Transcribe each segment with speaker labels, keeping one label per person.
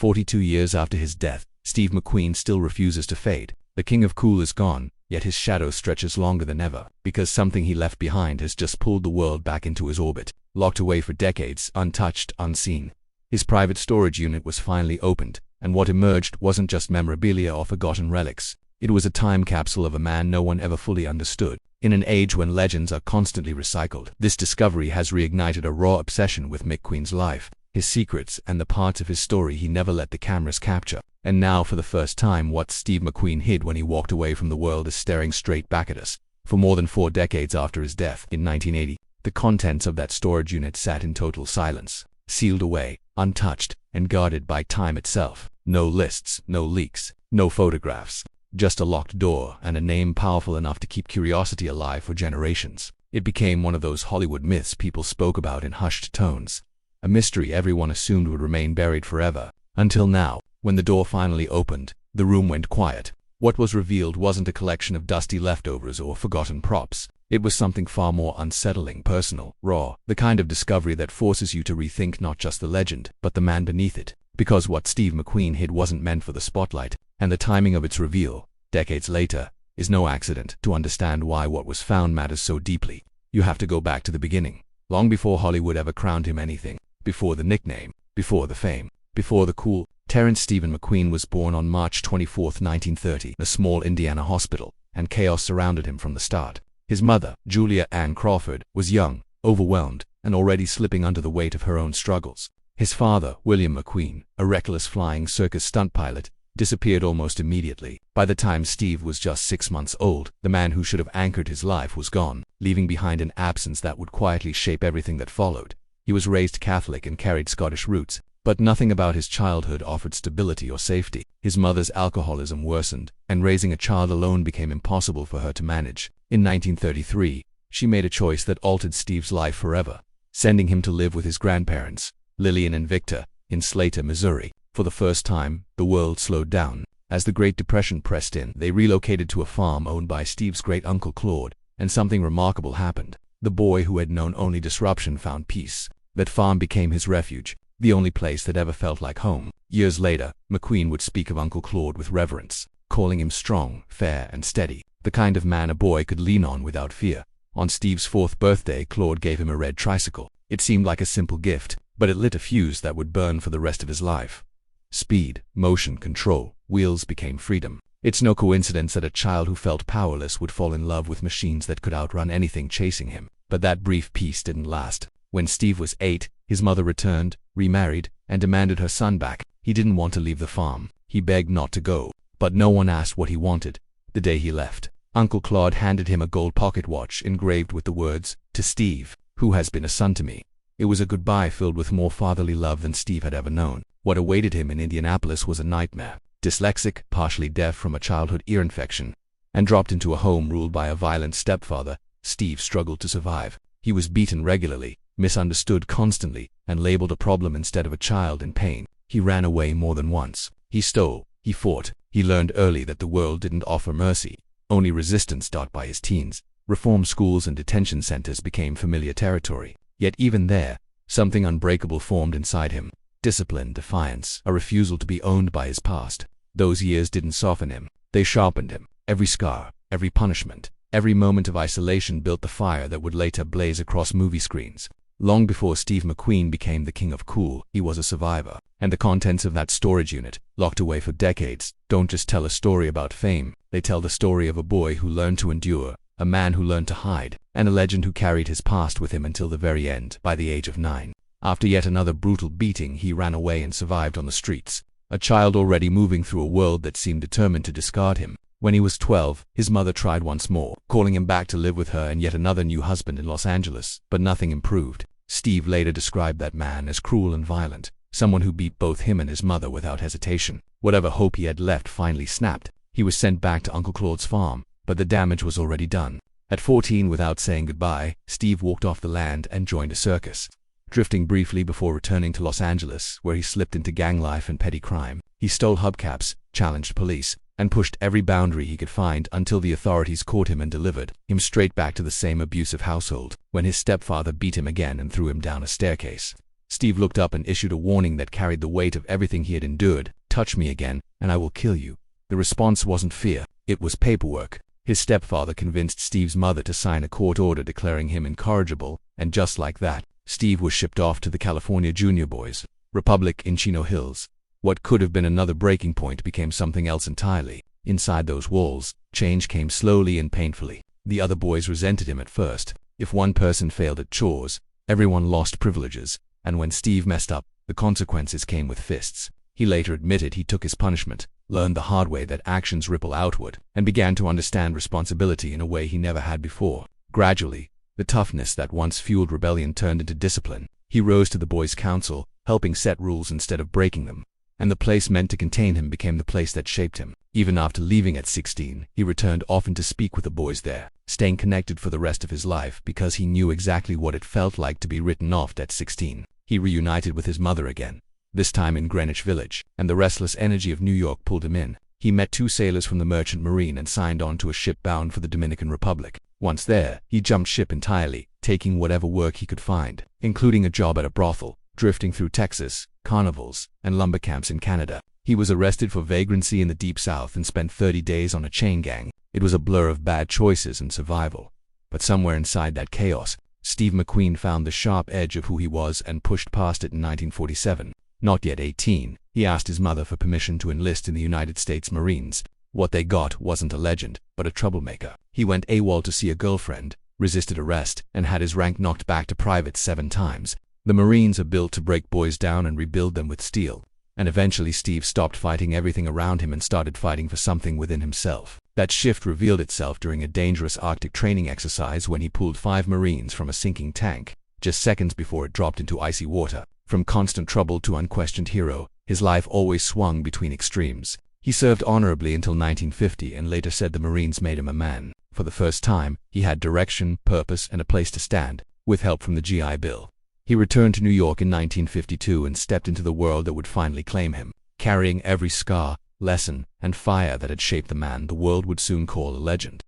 Speaker 1: 42 years after his death, Steve McQueen still refuses to fade. The king of cool is gone, yet his shadow stretches longer than ever, because something he left behind has just pulled the world back into his orbit. Locked away for decades, untouched, unseen, his private storage unit was finally opened, and what emerged wasn't just memorabilia or forgotten relics. It was a time capsule of a man no one ever fully understood. In an age when legends are constantly recycled, this discovery has reignited a raw obsession with McQueen's life, his secrets, and the parts of his story he never let the cameras capture. And now, for the first time, what Steve McQueen hid when he walked away from the world is staring straight back at us. For more than 4 decades after his death, in 1980, the contents of that storage unit sat in total silence, sealed away, untouched, and guarded by time itself. No lists, no leaks, no photographs. Just a locked door and a name powerful enough to keep curiosity alive for generations. It became one of those Hollywood myths people spoke about in hushed tones, a mystery everyone assumed would remain buried forever. Until now, when the door finally opened, the room went quiet. What was revealed wasn't a collection of dusty leftovers or forgotten props. It was something far more unsettling, personal, raw, the kind of discovery that forces you to rethink not just the legend, but the man beneath it. Because what Steve McQueen hid wasn't meant for the spotlight, and the timing of its reveal, decades later, is no accident. To understand why what was found matters so deeply, you have to go back to the beginning, long before Hollywood ever crowned him anything, before the nickname, before the fame, before the cool. Terrence Stephen McQueen was born on March 24, 1930, in a small Indiana hospital, and chaos surrounded him from the start. His mother, Julia Ann Crawford, was young, overwhelmed, and already slipping under the weight of her own struggles. His father, William McQueen, a reckless flying circus stunt pilot, disappeared almost immediately. By the time Steve was just 6 months old, the man who should have anchored his life was gone, leaving behind an absence that would quietly shape everything that followed. He was raised Catholic and carried Scottish roots, but nothing about his childhood offered stability or safety. His mother's alcoholism worsened, and raising a child alone became impossible for her to manage. In 1933, she made a choice that altered Steve's life forever, sending him to live with his grandparents, Lillian and Victor, in Slater, Missouri. For the first time, the world slowed down. As the Great Depression pressed in, they relocated to a farm owned by Steve's great-uncle Claude, and something remarkable happened. The boy who had known only disruption found peace. That farm became his refuge, the only place that ever felt like home. Years later, McQueen would speak of Uncle Claude with reverence, calling him strong, fair, and steady, the kind of man a boy could lean on without fear. On Steve's 4th birthday, Claude gave him a red tricycle. It seemed like a simple gift, but it lit a fuse that would burn for the rest of his life. Speed, motion, control, wheels became freedom. It's no coincidence that a child who felt powerless would fall in love with machines that could outrun anything chasing him. But that brief peace didn't last. When Steve was 8, his mother returned, remarried, and demanded her son back. He didn't want to leave the farm. He begged not to go, but no one asked what he wanted. The day he left, Uncle Claude handed him a gold pocket watch engraved with the words, "To Steve, who has been a son to me." It was a goodbye filled with more fatherly love than Steve had ever known. What awaited him in Indianapolis was a nightmare. Dyslexic, partially deaf from a childhood ear infection, and dropped into a home ruled by a violent stepfather, Steve struggled to survive. He was beaten regularly, misunderstood constantly, and labeled a problem instead of a child in pain. He ran away more than once. He stole. He fought. He learned early that the world didn't offer mercy, only resistance. By his teens, reform schools and detention centers became familiar territory. Yet even there, something unbreakable formed inside him. Discipline, defiance, a refusal to be owned by his past. Those years didn't soften him. They sharpened him. Every scar, every punishment, every moment of isolation built the fire that would later blaze across movie screens. Long before Steve McQueen became the king of cool, he was a survivor. And the contents of that storage unit, locked away for decades, don't just tell a story about fame. They tell the story of a boy who learned to endure, a man who learned to hide, and a legend who carried his past with him until the very end. By the age of 9, after yet another brutal beating, he ran away and survived on the streets, a child already moving through a world that seemed determined to discard him. When he was 12, his mother tried once more, calling him back to live with her and yet another new husband in Los Angeles, but nothing improved. Steve later described that man as cruel and violent, someone who beat both him and his mother without hesitation. Whatever hope he had left finally snapped. He was sent back to Uncle Claude's farm, but the damage was already done. At 14, without saying goodbye, Steve walked off the land and joined a circus, drifting briefly before returning to Los Angeles, where he slipped into gang life and petty crime. He stole hubcaps, challenged police, and pushed every boundary he could find until the authorities caught him and delivered him straight back to the same abusive household, when his stepfather beat him again and threw him down a staircase. Steve looked up and issued a warning that carried the weight of everything he had endured. "Touch me again, and I will kill you." The response wasn't fear, it was paperwork. His stepfather convinced Steve's mother to sign a court order declaring him incorrigible, and just like that, Steve was shipped off to the California Junior Boys Republic in Chino Hills. What could have been another breaking point became something else entirely. Inside those walls, change came slowly and painfully. The other boys resented him at first. If one person failed at chores, everyone lost privileges, and when Steve messed up, the consequences came with fists. He later admitted he took his punishment, learned the hard way that actions ripple outward, and began to understand responsibility in a way he never had before. Gradually, the toughness that once fueled rebellion turned into discipline. He rose to the boys' council, helping set rules instead of breaking them. And the place meant to contain him became the place that shaped him. Even after leaving at 16, he returned often to speak with the boys there, staying connected for the rest of his life because he knew exactly what it felt like to be written off at 16. He reunited with his mother again, this time in Greenwich Village, and the restless energy of New York pulled him in. He met 2 sailors from the Merchant Marine and signed on to a ship bound for the Dominican Republic. Once there, he jumped ship entirely, taking whatever work he could find, including a job at a brothel, drifting through Texas, carnivals, and lumber camps in Canada. He was arrested for vagrancy in the Deep South and spent 30 days on a chain gang. It was a blur of bad choices and survival. But somewhere inside that chaos, Steve McQueen found the sharp edge of who he was and pushed past it in 1947. Not yet 18, he asked his mother for permission to enlist in the United States Marines. What they got wasn't a legend, but a troublemaker. He went AWOL to see a girlfriend, resisted arrest, and had his rank knocked back to private 7 times. The Marines are built to break boys down and rebuild them with steel. And eventually Steve stopped fighting everything around him and started fighting for something within himself. That shift revealed itself during a dangerous Arctic training exercise when he pulled 5 Marines from a sinking tank, just seconds before it dropped into icy water. From constant trouble to unquestioned hero, his life always swung between extremes. He served honorably until 1950 and later said the Marines made him a man. For the first time, he had direction, purpose, and a place to stand, with help from the GI Bill. He returned to New York in 1952 and stepped into the world that would finally claim him, carrying every scar, lesson, and fire that had shaped the man the world would soon call a legend.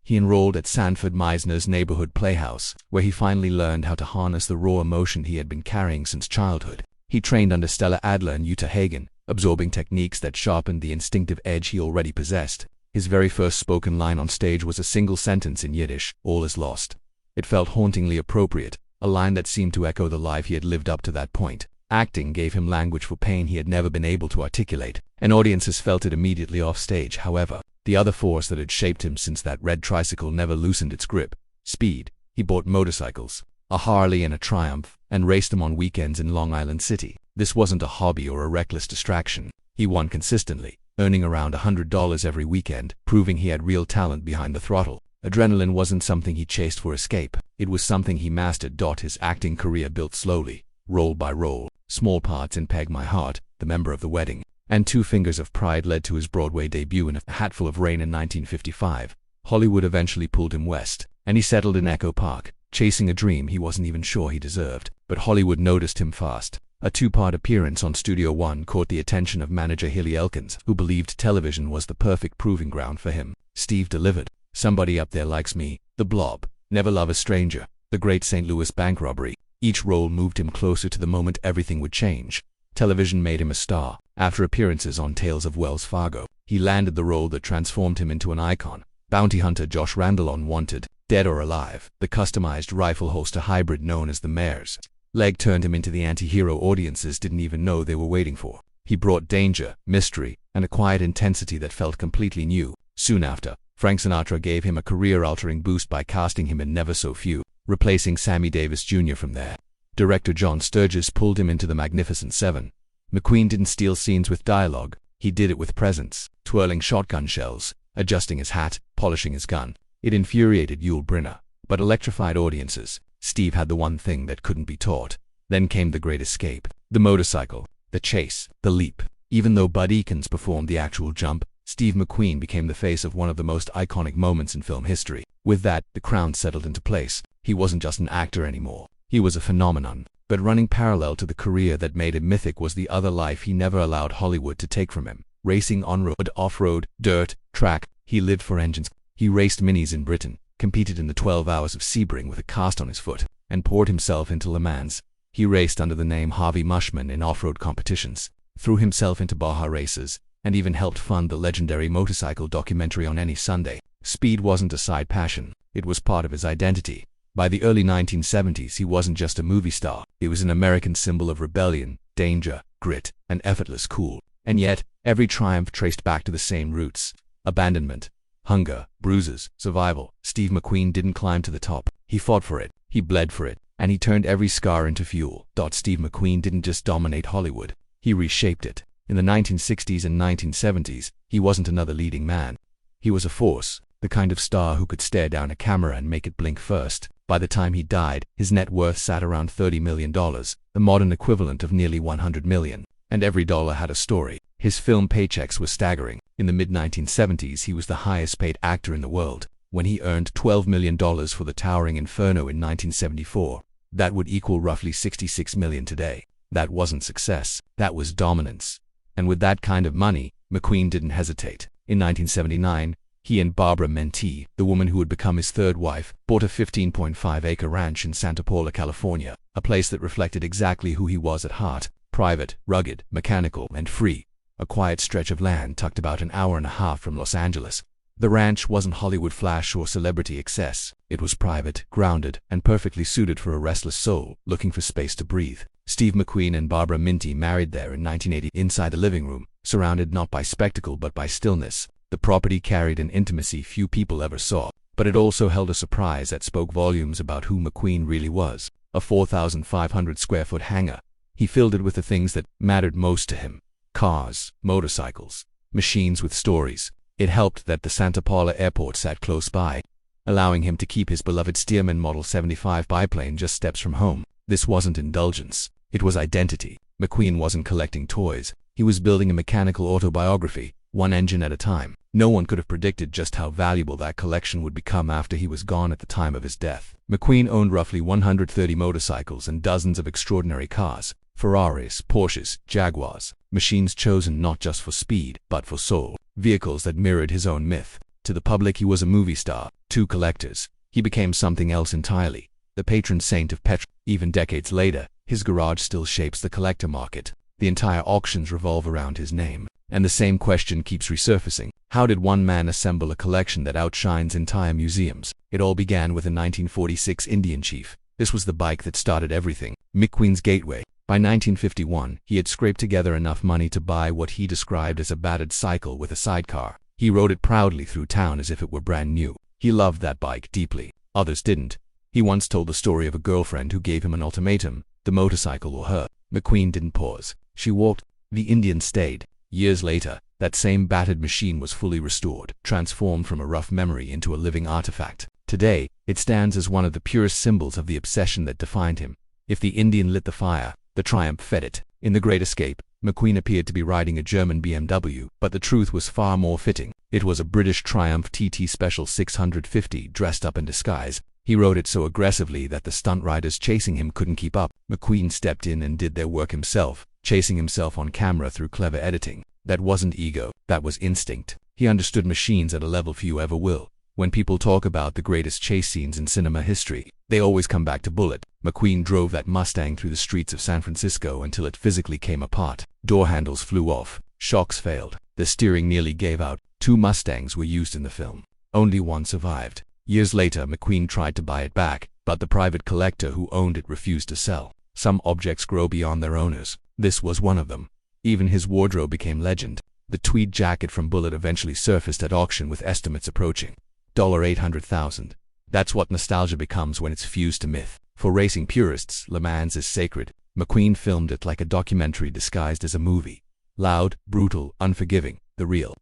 Speaker 1: He enrolled at Sanford Meisner's neighborhood playhouse, where he finally learned how to harness the raw emotion he had been carrying since childhood. He trained under Stella Adler and Uta Hagen, absorbing techniques that sharpened the instinctive edge he already possessed. His very first spoken line on stage was a single sentence in Yiddish, "All is lost." It felt hauntingly appropriate, a line that seemed to echo the life he had lived up to that point. Acting gave him language for pain he had never been able to articulate, and audiences felt it immediately off stage. However, the other force that had shaped him since that red tricycle never loosened its grip: speed. He bought motorcycles, a Harley and a Triumph, and raced them on weekends in Long Island City. This wasn't a hobby or a reckless distraction. He won consistently, earning around $100 every weekend, proving he had real talent behind the throttle. Adrenaline wasn't something he chased for escape. It was something he mastered. His acting career built slowly, role by role. Small parts in Peg My Heart, The Member of the Wedding, and 2 Fingers of Pride led to his Broadway debut in A Hatful of Rain in 1955. Hollywood eventually pulled him west, and he settled in Echo Park, chasing a dream he wasn't even sure he deserved. But Hollywood noticed him fast. A 2-part appearance on Studio One caught the attention of manager Hilly Elkins, who believed television was the perfect proving ground for him. Steve delivered. Somebody Up There Likes Me, The Blob, Never Love a Stranger, The Great St. Louis Bank Robbery. Each role moved him closer to the moment everything would change. Television made him a star. After appearances on Tales of Wells Fargo, he landed the role that transformed him into an icon. Bounty hunter Josh Randall on Wanted, Dead or Alive, the customized rifle holster hybrid known as the Mares leg turned him into the anti-hero audiences didn't even know they were waiting for. He brought danger, mystery, and a quiet intensity that felt completely new. Soon after, Frank Sinatra gave him a career-altering boost by casting him in Never So Few, replacing Sammy Davis Jr. From there, director John Sturges pulled him into The Magnificent Seven. McQueen didn't steal scenes with dialogue, he did it with presence, twirling shotgun shells, adjusting his hat, polishing his gun. It infuriated Yul Brynner, but electrified audiences. Steve had the one thing that couldn't be taught. Then came The Great Escape, the motorcycle, the chase, the leap. Even though Bud Eakins performed the actual jump, Steve McQueen became the face of one of the most iconic moments in film history. With that, the crown settled into place. He wasn't just an actor anymore. He was a phenomenon. But running parallel to the career that made him mythic was the other life he never allowed Hollywood to take from him. Racing on-road, off-road, dirt, track, he lived for engines. He raced minis in Britain, competed in the 12 Hours of Sebring with a cast on his foot, and poured himself into Le Mans. He raced under the name Harvey Mushman in off-road competitions, threw himself into Baja races, and even helped fund the legendary motorcycle documentary On Any Sunday. Speed wasn't a side passion, it was part of his identity. By the early 1970s, he wasn't just a movie star, he was an American symbol of rebellion, danger, grit, and effortless cool. And yet, every triumph traced back to the same roots: abandonment, hunger, bruises, survival. Steve McQueen didn't climb to the top, he fought for it, he bled for it, and he turned every scar into fuel. Steve McQueen didn't just dominate Hollywood, he reshaped it. In the 1960s and 1970s, he wasn't another leading man. He was a force, the kind of star who could stare down a camera and make it blink first. By the time he died, his net worth sat around $30 million, the modern equivalent of nearly $100 million. And every dollar had a story. His film paychecks were staggering. In the mid-1970s, he was the highest-paid actor in the world, when he earned $12 million for The Towering Inferno in 1974. That would equal roughly $66 million today. That wasn't success, that was dominance. And with that kind of money, McQueen didn't hesitate. In 1979, he and Barbara Mentee, the woman who would become his third wife, bought a 15.5-acre ranch in Santa Paula, California, a place that reflected exactly who he was at heart: private, rugged, mechanical, and free. A quiet stretch of land tucked about an hour and a half from Los Angeles. The ranch wasn't Hollywood flash or celebrity excess. It was private, grounded, and perfectly suited for a restless soul looking for space to breathe. Steve McQueen and Barbara Mentee married there in 1980 inside the living room, surrounded not by spectacle but by stillness. The property carried an intimacy few people ever saw, but it also held a surprise that spoke volumes about who McQueen really was. A 4,500-square-foot hangar. He filled it with the things that mattered most to him: cars, motorcycles, machines with stories. It helped that the Santa Paula airport sat close by, allowing him to keep his beloved Stearman Model 75 biplane just steps from home. This wasn't indulgence, it was identity. McQueen wasn't collecting toys, he was building a mechanical autobiography, one engine at a time. No one could have predicted just how valuable that collection would become after he was gone at the time of his death. McQueen owned roughly 130 motorcycles and dozens of extraordinary cars: Ferraris, Porsches, Jaguars, machines chosen not just for speed, but for soul, vehicles that mirrored his own myth. To the public he was a movie star, to collectors, he became something else entirely, the patron saint of petrol. Even decades later, his garage still shapes the collector market. The entire auctions revolve around his name. And the same question keeps resurfacing: how did one man assemble a collection that outshines entire museums? It all began with a 1946 Indian Chief. This was the bike that started everything, McQueen's gateway. By 1951, he had scraped together enough money to buy what he described as a battered cycle with a sidecar. He rode it proudly through town as if it were brand new. He loved that bike deeply. Others didn't. He once told the story of a girlfriend who gave him an ultimatum: the motorcycle or her. McQueen didn't pause. She walked. The Indian stayed. Years later, that same battered machine was fully restored, transformed from a rough memory into a living artifact. Today, it stands as one of the purest symbols of the obsession that defined him. If the Indian lit the fire, the Triumph fed it. In The Great Escape, McQueen appeared to be riding a German BMW, but the truth was far more fitting. It was a British Triumph TT Special 650 dressed up in disguise. He rode it so aggressively that the stunt riders chasing him couldn't keep up. McQueen stepped in and did their work himself, chasing himself on camera through clever editing. That wasn't ego, that was instinct. He understood machines at a level few ever will. When people talk about the greatest chase scenes in cinema history, they always come back to Bullitt. McQueen drove that Mustang through the streets of San Francisco until it physically came apart. Door handles flew off, shocks failed, the steering nearly gave out. 2 Mustangs were used in the film. Only one survived. Years later, McQueen tried to buy it back, but the private collector who owned it refused to sell. Some objects grow beyond their owners. This was one of them. Even his wardrobe became legend. The tweed jacket from Bullitt eventually surfaced at auction with estimates approaching $800,000. That's what nostalgia becomes when it's fused to myth. For racing purists, Le Mans is sacred. McQueen filmed it like a documentary disguised as a movie. Loud, brutal, unforgiving, the real.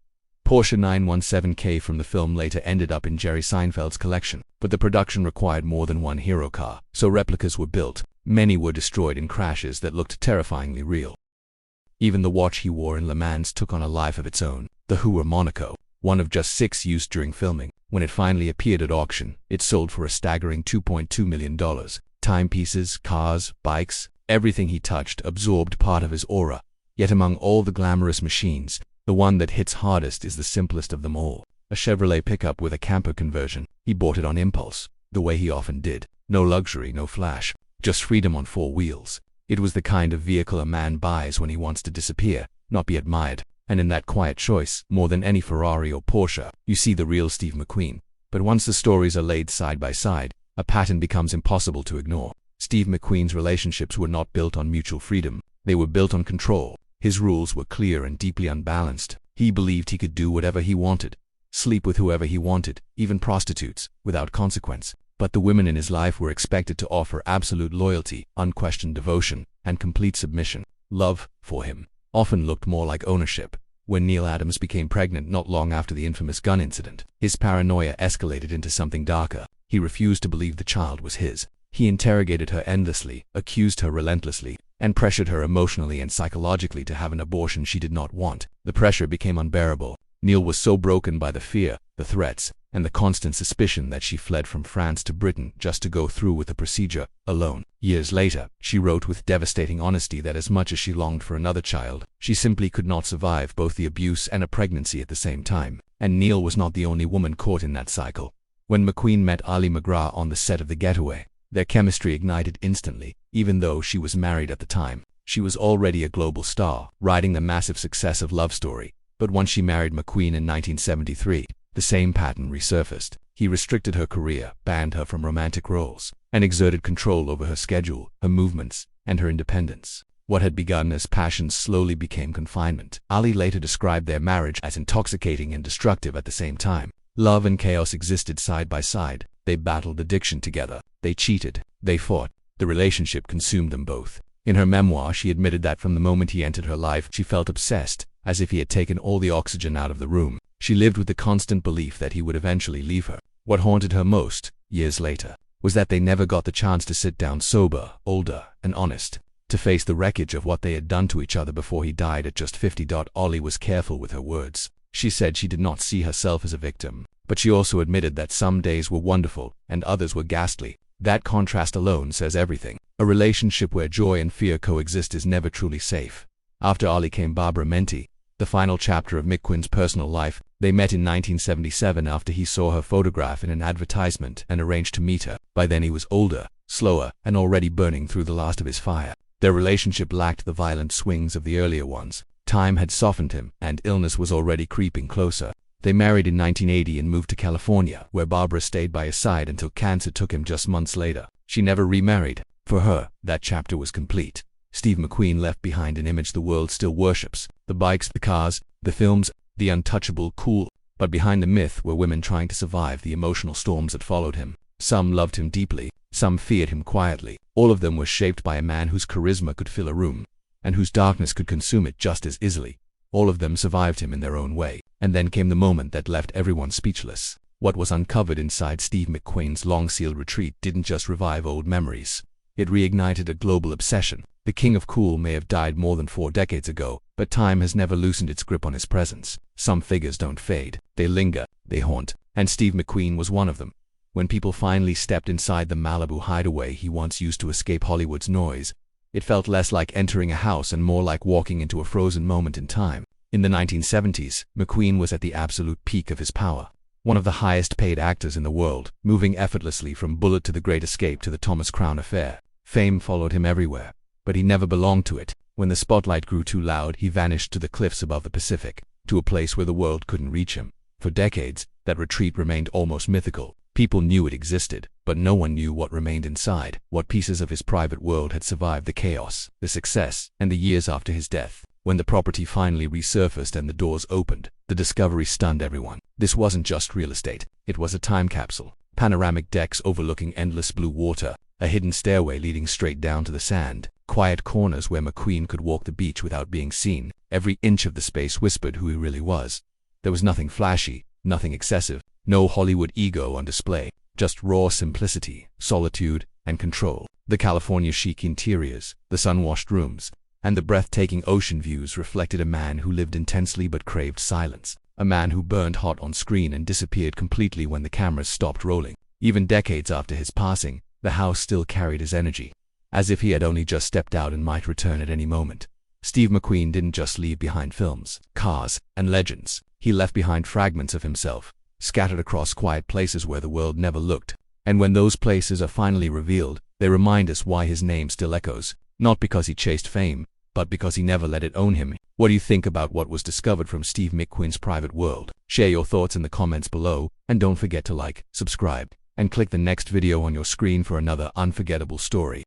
Speaker 1: Porsche 917K from the film later ended up in Jerry Seinfeld's collection, but the production required more than one hero car, so replicas were built. Many were destroyed in crashes that looked terrifyingly real. Even the watch he wore in Le Mans took on a life of its own, the Hoover Monaco, one of just 6 used during filming. When it finally appeared at auction, it sold for a staggering $2.2 million. Timepieces, cars, bikes, everything he touched absorbed part of his aura. Yet among all the glamorous machines, the one that hits hardest is the simplest of them all. A Chevrolet pickup with a camper conversion. He bought it on impulse, the way he often did. No luxury, no flash. just freedom on four wheels. It was the kind of vehicle a man buys when he wants to disappear, not be admired. And in that quiet choice, more than any Ferrari or Porsche, you see the real Steve McQueen. But once the stories are laid side by side, a pattern becomes impossible to ignore. Steve McQueen's relationships were not built on mutual freedom. They were built on control. His rules were clear and deeply unbalanced. He believed he could do whatever he wanted, sleep with whoever he wanted, even prostitutes, without consequence. But the women in his life were expected to offer absolute loyalty, unquestioned devotion, and complete submission. Love, for him, often looked more like ownership. When Neil Adams became pregnant not long after the infamous gun incident, his paranoia escalated into something darker. He refused to believe the child was his. He interrogated her endlessly, accused her relentlessly, and pressured her emotionally and psychologically to have an abortion she did not want. The pressure became unbearable. Neil was so broken by the fear, the threats, and the constant suspicion that she fled from France to Britain just to go through with the procedure, alone. Years later, she wrote with devastating honesty that as much as she longed for another child, she simply could not survive both the abuse and a pregnancy at the same time. And Neil was not the only woman caught in that cycle. When McQueen met Ali McGrath on the set of The Getaway, their chemistry ignited instantly. Even though she was married at the time, she was already a global star, riding the massive success of Love Story. But once she married McQueen in 1973, the same pattern resurfaced. He restricted her career, banned her from romantic roles, and exerted control over her schedule, her movements, and her independence. What had begun as passion slowly became confinement. Ali later described their marriage as intoxicating and destructive at the same time. Love and chaos existed side by side. They battled addiction together. They cheated. They fought. The relationship consumed them both. In her memoir, she admitted that from the moment he entered her life, she felt obsessed, as if he had taken all the oxygen out of the room. She lived with the constant belief that he would eventually leave her. What haunted her most, years later, was that they never got the chance to sit down sober, older, and honest, to face the wreckage of what they had done to each other before he died at just 50. Ollie was careful with her words. She said she did not see herself as a victim, but she also admitted that some days were wonderful and others were ghastly. That contrast alone says everything. A relationship where joy and fear coexist is never truly safe. After Ollie came Barbara Menti, the final chapter of McQueen's personal life. They met in 1977 after he saw her photograph in an advertisement and arranged to meet her. By then he was older, slower, and already burning through the last of his fire. Their relationship lacked the violent swings of the earlier ones. Time had softened him, and illness was already creeping closer. They married in 1980 and moved to California, where Barbara stayed by his side until cancer took him just months later. She never remarried. For her, that chapter was complete. Steve McQueen left behind an image the world still worships. The bikes, the cars, the films, the untouchable, cool. But behind the myth were women trying to survive the emotional storms that followed him. Some loved him deeply, some feared him quietly. All of them were shaped by a man whose charisma could fill a room, and whose darkness could consume it just as easily. All of them survived him in their own way. And then came the moment that left everyone speechless. What was uncovered inside Steve McQueen's long-sealed retreat didn't just revive old memories. It reignited a global obsession. The King of Cool may have died more than 4 decades ago, but time has never loosened its grip on his presence. Some figures don't fade. They linger, they haunt, and Steve McQueen was one of them. When people finally stepped inside the Malibu hideaway he once used to escape Hollywood's noise, it felt less like entering a house and more like walking into a frozen moment in time. In the 1970s, McQueen was at the absolute peak of his power. One of the highest paid actors in the world, moving effortlessly from Bullet to The Great Escape to The Thomas Crown Affair. Fame followed him everywhere, but he never belonged to it. When the spotlight grew too loud, he vanished to the cliffs above the Pacific, to a place where the world couldn't reach him. For decades, that retreat remained almost mythical. People knew it existed, but no one knew what remained inside, what pieces of his private world had survived the chaos, the success, and the years after his death. When the property finally resurfaced and the doors opened, the discovery stunned everyone. This wasn't just real estate, it was a time capsule. Panoramic decks overlooking endless blue water, a hidden stairway leading straight down to the sand, quiet corners where McQueen could walk the beach without being seen. Every inch of the space whispered who he really was. There was nothing flashy, nothing excessive, no Hollywood ego on display, just raw simplicity, solitude, and control. The California chic interiors, the sun-washed rooms, and the breathtaking ocean views reflected a man who lived intensely but craved silence. A man who burned hot on screen and disappeared completely when the cameras stopped rolling. Even decades after his passing, the house still carried his energy, as if he had only just stepped out and might return at any moment. Steve McQueen didn't just leave behind films, cars, and legends. He left behind fragments of himself, scattered across quiet places where the world never looked. And when those places are finally revealed, they remind us why his name still echoes, not because he chased fame, but because he never let it own him. What do you think about what was discovered from Steve McQueen's private world? Share your thoughts in the comments below, and don't forget to like, subscribe, and click the next video on your screen for another unforgettable story.